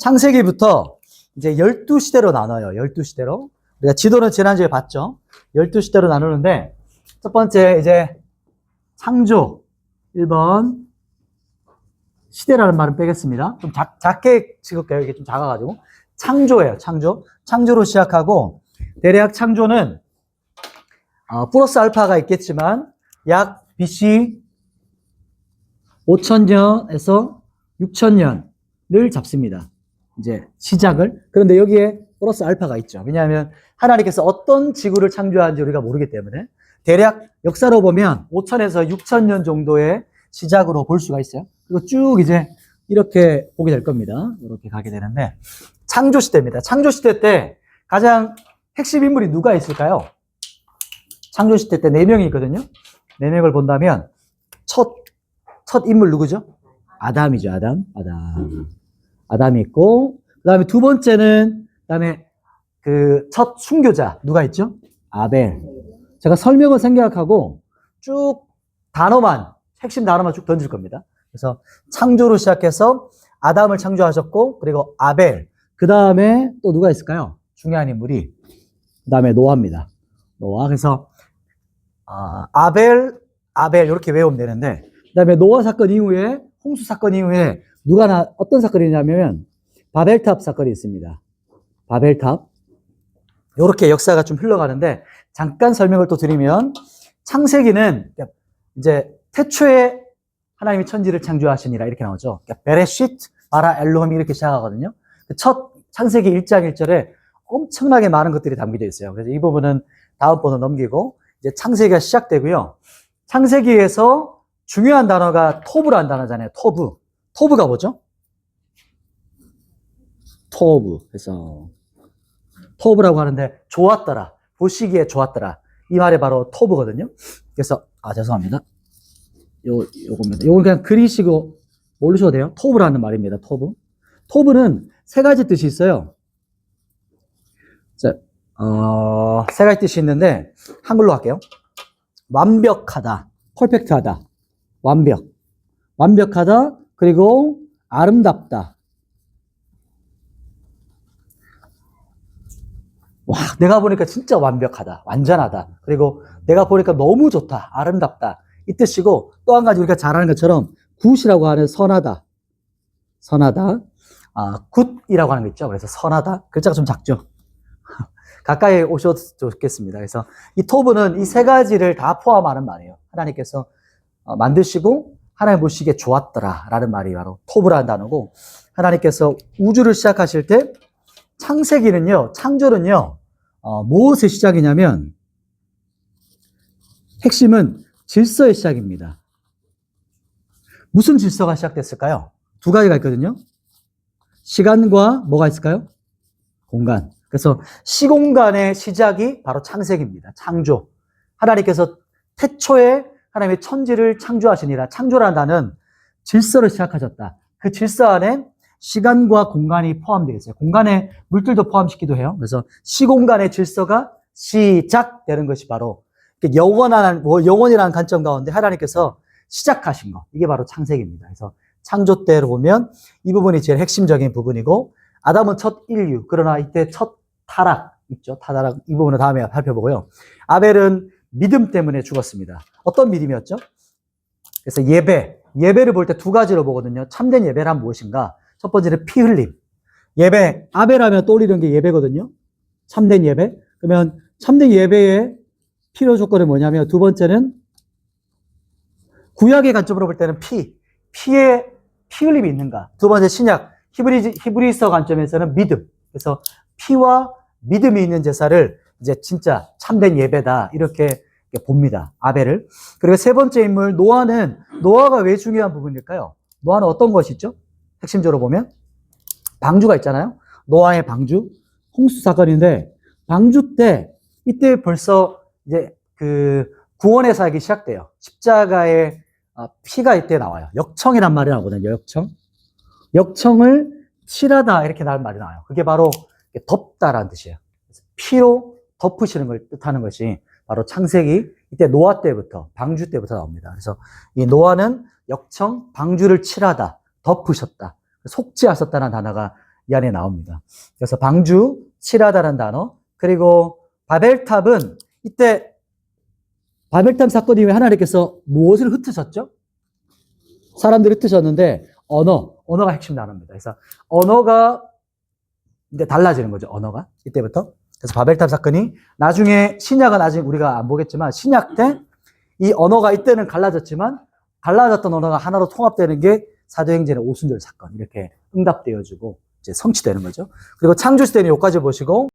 창세기부터 이제 12시대로 나눠요. 12시대로. 우리가 지도는 지난주에 봤죠. 12시대로 나누는데, 첫 번째 이제 창조 1번 시대라는 말은 빼겠습니다. 좀 작게 찍을게요. 이게 좀 작아가지고. 창조예요. 창조. 창조로 시작하고, 대략 창조는 플러스 알파가 있겠지만 약 BC 5000년에서 6000년을 잡습니다. 이제 시작을. 그런데 여기에 플러스 알파가 있죠. 왜냐하면 하나님께서 어떤 지구를 창조하는지 우리가 모르기 때문에 대략 역사로 보면 5000에서 6000년 정도의 시작으로 볼 수가 있어요. 그리고 쭉 이제 이렇게 보게 될 겁니다. 이렇게 가게 되는데 창조 시대입니다. 창조 시대 때 가장 핵심 인물이 누가 있을까요? 창조 시대 때 4명이 있거든요. 4명을 본다면 첫 인물 누구죠? 아담이죠. 아담이 있고, 그 다음에 두 번째는, 그 다음에 그 첫 순교자 누가 있죠? 아벨. 제가 설명을 생략하고 쭉 핵심 단어만 쭉 던질 겁니다. 그래서 창조로 시작해서 아담을 창조하셨고, 그리고 아벨. 그 다음에 또 누가 있을까요? 중요한 인물이. 그 다음에 노아입니다. 노아. 그래서 아벨 이렇게 외우면 되는데, 그 다음에 노아 사건 이후에, 홍수 사건 이후에 어떤 사건이 있냐면 바벨탑 사건이 있습니다. 바벨탑. 이렇게 역사가 좀 흘러가는데 잠깐 설명을 또 드리면 창세기는 이제 태초에 하나님이 천지를 창조하시니라 이렇게 나오죠. 베레시트 바라 엘로힘 이렇게 시작하거든요. 첫 창세기 1장 1절에 엄청나게 많은 것들이 담겨져 있어요. 그래서 이 부분은 다음 번호 넘기고 이제 창세기가 시작되고요. 창세기에서 중요한 단어가 토브라는 단어잖아요. 토브가 뭐죠? 그래서 토브라고 하는데 좋았더라. 보시기에 좋았더라. 이 말이 바로 토브거든요. 그래서 죄송합니다. 요겁니다. 요걸 그냥 그리시고 모르셔도 돼요. 토브라는 말입니다. 토브는 세 가지 뜻이 있어요. 자, 세 가지 뜻이 있는데 한글로 할게요. 완벽하다, 퍼펙트하다, 완벽하다, 그리고 아름답다. 와, 내가 보니까 진짜 완벽하다, 완전하다. 그리고 내가 보니까 너무 좋다, 아름답다. 이 뜻이고, 또 한 가지 우리가 잘 아는 것처럼 굿이라고 하는 선하다. 굿이라고 하는 거 있죠. 그래서 선하다. 글자가 좀 작죠. 가까이 오셔도 좋겠습니다. 그래서 이 토브는 이 세 가지를 다 포함하는 말이에요. 하나님께서 만드시고 하나님 보시기에 좋았더라 라는 말이 바로 토브라는 단어고, 하나님께서 우주를 시작하실 때 창조는요 무엇의 시작이냐면 핵심은 질서의 시작입니다. 무슨 질서가 시작됐을까요? 두 가지가 있거든요. 시간과 뭐가 있을까요? 공간. 그래서 시공간의 시작이 바로 창세기입니다. 창조. 하나님께서 태초에 하나님의 천지를 창조하시니라. 창조라는 단어는 질서를 시작하셨다. 그 질서 안에 시간과 공간이 포함되어 있어요. 공간에 물질도 포함시키기도 해요. 그래서 시공간의 질서가 시작되는 것이 바로 영원이라는 관점 가운데 하나님께서 시작하신 거. 이게 바로 창세기입니다. 그래서 창조 때로 보면 이 부분이 제일 핵심적인 부분이고, 아담은 첫 인류, 그러나 이때 첫 타락 있죠. 타락 이 부분은 다음에 살펴보고요. 아벨은 믿음 때문에 죽었습니다. 어떤 믿음이었죠? 그래서 예배를 볼 때 두 가지로 보거든요. 참된 예배란 무엇인가? 첫 번째는 피 흘림. 예배, 아벨하면 떠올리는 게 예배거든요. 참된 예배. 그러면 참된 예배의 필요 조건은 뭐냐면, 두 번째는 구약의 관점으로 볼 때는 피 흘림이 있는가. 두 번째 신약 히브리서 관점에서는 믿음. 그래서 피와 믿음이 있는 제사를 이제 진짜 참된 예배다 이렇게 봅니다. 아벨을. 그리고 세 번째 인물 노아가 왜 중요한 부분일까요? 노아는 어떤 것이 있죠? 핵심적으로 보면 방주가 있잖아요. 노아의 방주, 홍수 사건인데, 방주 때 이때 벌써 이제 그 구원의 사역이 시작돼요. 십자가의 피가 이때 나와요. 역청이란 말이 나오거든요. 역청을 칠하다 이렇게 나온 말이 나와요. 그게 바로 덮다라는 뜻이에요. 피로 덮으시는 걸 뜻하는 것이 바로 창세기 이때 노아 때부터, 방주 때부터 나옵니다. 그래서 이 노아는 역청, 방주를 칠하다, 덮으셨다, 속죄하셨다는 단어가 이 안에 나옵니다. 그래서 방주, 칠하다라는 단어, 그리고 바벨탑은 이때 바벨탑 사건 이후에 하나님께서 무엇을 흩으셨죠? 사람들이 흩으셨는데 언어가 핵심 단어입니다. 그래서 언어가 이제 달라지는 거죠. 언어가 이때부터. 그래서 바벨탑 사건이 나중에 신약은 아직 우리가 안 보겠지만 신약 때 이 언어가 이때는 갈라졌지만 갈라졌던 언어가 하나로 통합되는 게 사도행전의 오순절 사건 이렇게 응답되어지고 이제 성취되는 거죠. 그리고 창조 시대는 여기까지 보시고